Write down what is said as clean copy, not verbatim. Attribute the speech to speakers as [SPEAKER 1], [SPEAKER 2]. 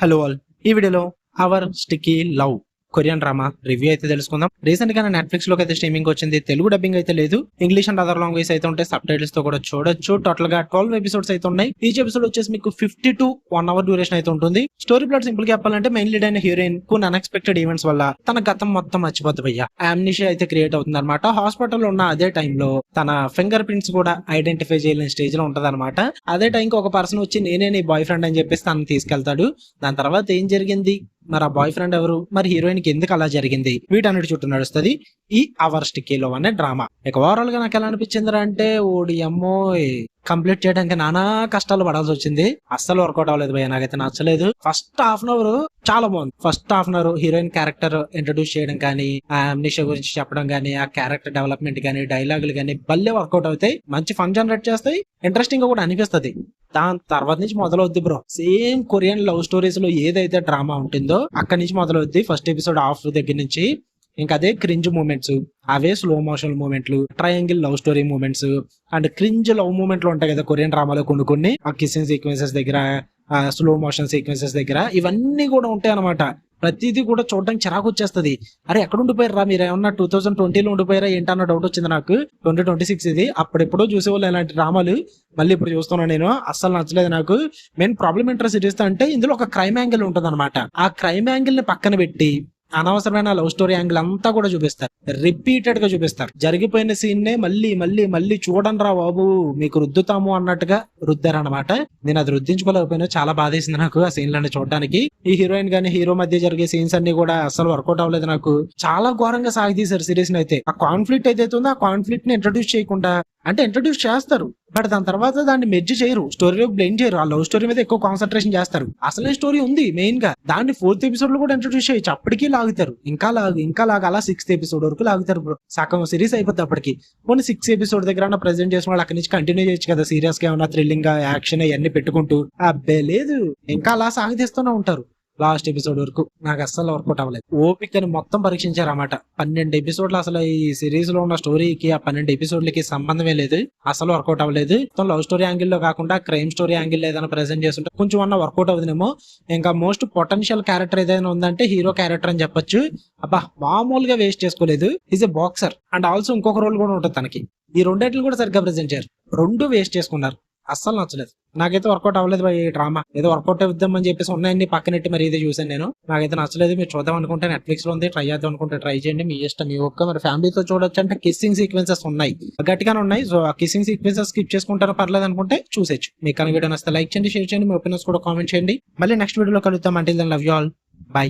[SPEAKER 1] Hello all, ఈ వీడియోలో our sticky love Korean drama review అయితే తెలుసుకుందాం. రీసెంట్ గా నెట్ఫ్లిక్స్ లోకి అయితే స్ట్రీమింగ్ వచ్చింది. తెలుగు డబ్బింగ్ అయితే లేదు, ఇంగ్లీష్ అండ్ అదర్ లాంగ్వేజ్ అయితే ఉంటాయి. సబ్ టైటిల్స్ తో కూడా చూడొచ్చు. టోటల్ గా 12 ఎపిసోడ్స్ అయితే ఉన్నాయి. ఈచ్ ఎపిసోడ్ వచ్చేసి మీకు 50 to 1 hour డ్యూరేషన్ అయితే ఉంటుంది. స్టోరీ ప్లాట్ సింపుల్ గా చెప్పాలంటే మెయిన్ లీడ్ అయిన హీరోయిన్ కొన్ని అన్ఎక్స్పెక్టెడ్ ఈవెంట్స్ వల్ల తన గతం మొత్తం మర్చిపోద్ది భయ్య. ఆమ్నిషియా అయితే క్రియేట్ అవుతుంది అనమాట. హాస్పిటల్ ఉన్న అదే టైంలో తన ఫింగర్ ప్రింట్స్ కూడా ఐడెంటిఫై చేయలేని స్టేజ్ లో ఉంటది అనమాట. అదే టైంకి ఒక పర్సన్ వచ్చి నేనే నీ బాయ్ ఫ్రెండ్ అని చెప్పేసి తనని తీసుకెళ్తాడు. దాని తర్వాత ఏం జరిగింది, మరి ఆ బాయ్ ఫ్రెండ్ ఎవరు, మరి హీరోయిన్ కి ఎందుకు అలా జరిగింది, వీటన్నిటి చుట్టూ నడుస్తుంది ఈ అవర్ స్టిక్కీ లవ్ అనే డ్రామా. ఇక ఓవరాల్ గా నాకు ఎలా అనిపించింది అంటే, ఓడి అమ్మో కంప్లీట్ చేయడానికి నానా కష్టాలు పడాల్సి వచ్చింది. అస్సలు వర్కౌట్ అవ్వలేదు భయ్య, నాకైతే నచ్చలేదు. ఫస్ట్ హాఫ్ అన్ అవర్ చాలా బాగుంది. First half an hour heroine character introduce చేయడం కానీ, ఆ అమ్నిషియా గురించి చెప్పడం కానీ, ఆ క్యారెక్టర్ డెవలప్మెంట్ కానీ, డైలాగులు కానీ భలే వర్కౌట్ అవుతాయి. మంచి ఫన్ జనరేట్ చేస్తాయి, ఇంట్రెస్టింగ్ గా కూడా అనిపిస్తుంది. దాని తర్వాత నుంచి మొదలవుద్ది bro. Same Korean love stories లో ఏదైతే డ్రామా ఉంటుందో అక్కడి నుంచి మొదలవుద్ది. ఫస్ట్ ఎపిసోడ్ హాఫ్ దగ్గర నుంచి ఇంకా అదే క్రింజ్ మూమెంట్స్, అవే స్లో మోషన్ మూమెంట్లు, triangle love story moments and cringe love మూమెంట్లు ఉంటాయి కదా కొరియన్ డ్రామాలో కొన్ని. ఆ కిస్సింగ్ సీక్వెన్సెస్ దగ్గర, స్లో మోషన్ సీక్వెన్సెస్ దగ్గర ఇవన్నీ కూడా ఉంటాయి అనమాట. ప్రతిదీ కూడా చూడడానికి చిరాకు వచ్చేస్తుంది. అరే ఎక్కడ ఉండిపోయారా మీరు, ఏమన్నా 2020లో ఉండిపోయారా ఏంటన్న డౌట్ వచ్చింది నాకు. 2026 ఇది. అప్పుడెప్పుడో చూసేవాళ్ళు ఇలాంటి డ్రామాలు, మళ్ళీ ఇప్పుడు చూస్తున్నాను నేను. అస్సలు నచ్చలేదు నాకు. మెయిన్ ప్రాబ్లం ఏంటో సిరీస్ అంటే ఇందులో ఒక క్రైమ్ యాంగిల్ ఉంటుంది అనమాట. ఆ క్రైమ్ యాంగిల్ ని పక్కన పెట్టి అనవసరమైన లవ్ స్టోరీ యాంగిల్ అంతా కూడా చూపిస్తారు. రిపీటెడ్ గా చూపిస్తారు. జరిగిపోయిన సీన్ నే మళ్ళీ మళ్ళీ మళ్ళీ చూడండి రా బాబు, మీకు రుద్దుతాము అన్నట్టుగా రుద్దారనమాట. నేను అది రుద్దించుకోలేకపోయినా, చాలా బాధేసింది నాకు ఆ సీన్లన్నీ చూడడానికి. ఈ హీరోయిన్ గానీ హీరో మధ్య జరిగే సీన్స్ అన్ని కూడా అసలు వర్కౌట్ అవ్వలేదు నాకు. చాలా ఘోరంగా సాగితీశారు సిరీస్ ని అయితే. ఆ కాన్ఫ్లిక్ట్ ఏదైతే ఉందో ఆ కాన్ఫ్లిక్ట్ ని ఇంట్రడ్యూస్ చేయకుండా, అంటే ఇంట్రడ్యూస్ చేస్తారు బట్ దాని తర్వాత దాన్ని మెర్జ్ చేయరు, స్టోరీలో బ్లెండ్ చేయరు. ఆ లవ్ స్టోరీ మీద ఎక్కువ కాన్సన్ట్రేషన్ చేస్తారు. అసలే స్టోరీ ఉంది మెయిన్ గా, దాన్ని 4th ఎపిసోడ్ లో కూడా ఇంట్రడ్యూస్ చేయొచ్చు. అప్పటికీ లాగుతారు, ఇంకా లాగు అలా 6th ఎపిసోడ్ వరకు లాగుతారు బ్రో. సగం సిరీస్ అయిపోతుంది అప్పటికి. కొన్ని 6th ఎపిసోడ్ దగ్గర ప్రెజెంట్ చేసిన వాళ్ళు అక్కడి నుంచి కంటిన్యూ చేయొచ్చు కదా, సీరియస్ గా ఏమన్నా థ్రిల్లింగ్ గా యాక్షన్ ఇవన్నీ పెట్టుకుంటూ. అబ్బే లేదు, ఇంకా అలా సాగదీస్తూనే ఉంటారు లాస్ట్ ఎపిసోడ్ వరకు. నాకు అస్సలు వర్కౌట్ అవ్వలేదు. ఓపికని మొత్తం పరీక్షించారన్నమాట. 12 ఎపిసోడ్లు. అసలు ఈ సిరీస్ లో ఉన్న స్టోరీకి ఆ 12 ఎపిసోడ్లకి సంబంధమే లేదు. అసలు వర్కౌట్ అవ్వలేదు. మొత్తం లవ్ స్టోరీ యాంగిల్ లో కాకుండా క్రైమ్ స్టోరీ యాంగిల్ ఏదైనా ప్రెజెంట్ చేస్తుంటే కొంచెం అన్న వర్కౌట్ అవుతుందేమో. ఇంకా మోస్ట్ పొటెన్షియల్ క్యారెక్టర్ ఏదైనా ఉందంటే హీరో క్యారెక్టర్ అని చెప్పొచ్చు. అబ్బా మామూలుగా వేస్ట్ చేసుకోలేదు. Is a boxer and also ఇంకొక రోల్ కూడా ఉంటుంది తనకి. ఈ రెండేట్లు కూడా సరిగ్గా ప్రెజెంట్ చేయరు, రెండు వేస్ట్ చేసుకున్నారు. అస్సలు నచ్చలేదు, నాకైతే వర్కౌట్ అవ్వలేదు ఈ డ్రామా. ఏదో వర్కౌట్ అవుద్దామని చెప్పేసి ఉన్నాయన్ని పక్కనెట్టి మరి ఇదే చూసాను నేను. నాకైతే నచ్చలేదు. మీరు చూద్దాం అనుకుంటే నెట్ఫ్లిక్స్ లో ఉంది, ట్రై చేద్దాం అనుకుంటే ట్రై చేయండి, మీ ఇష్టం, మీ ఒక్క. మరి ఫ్యామిలీతో చూడొచ్చు అంటే కిస్సింగ్ సీక్వెన్సెస్ ఉన్నాయి, గట్టిగానే ఉన్నాయి. సో ఆ కిస్సింగ్ సీక్వెన్సెస్ స్కిప్ చేసుకుంటారో పర్లేదు అనుకుంటే చూసేచ్చు. మీకు కనుక వీడియో నచ్చితే లైక్ చేయండి, షేర్ చేయండి, మీ ఒపీనియన్స్ కూడా కామెంట్ చేయండి. మళ్ళీ నెక్స్ట్ వీడియోలో కలుద్దాం. Until then love you all, by.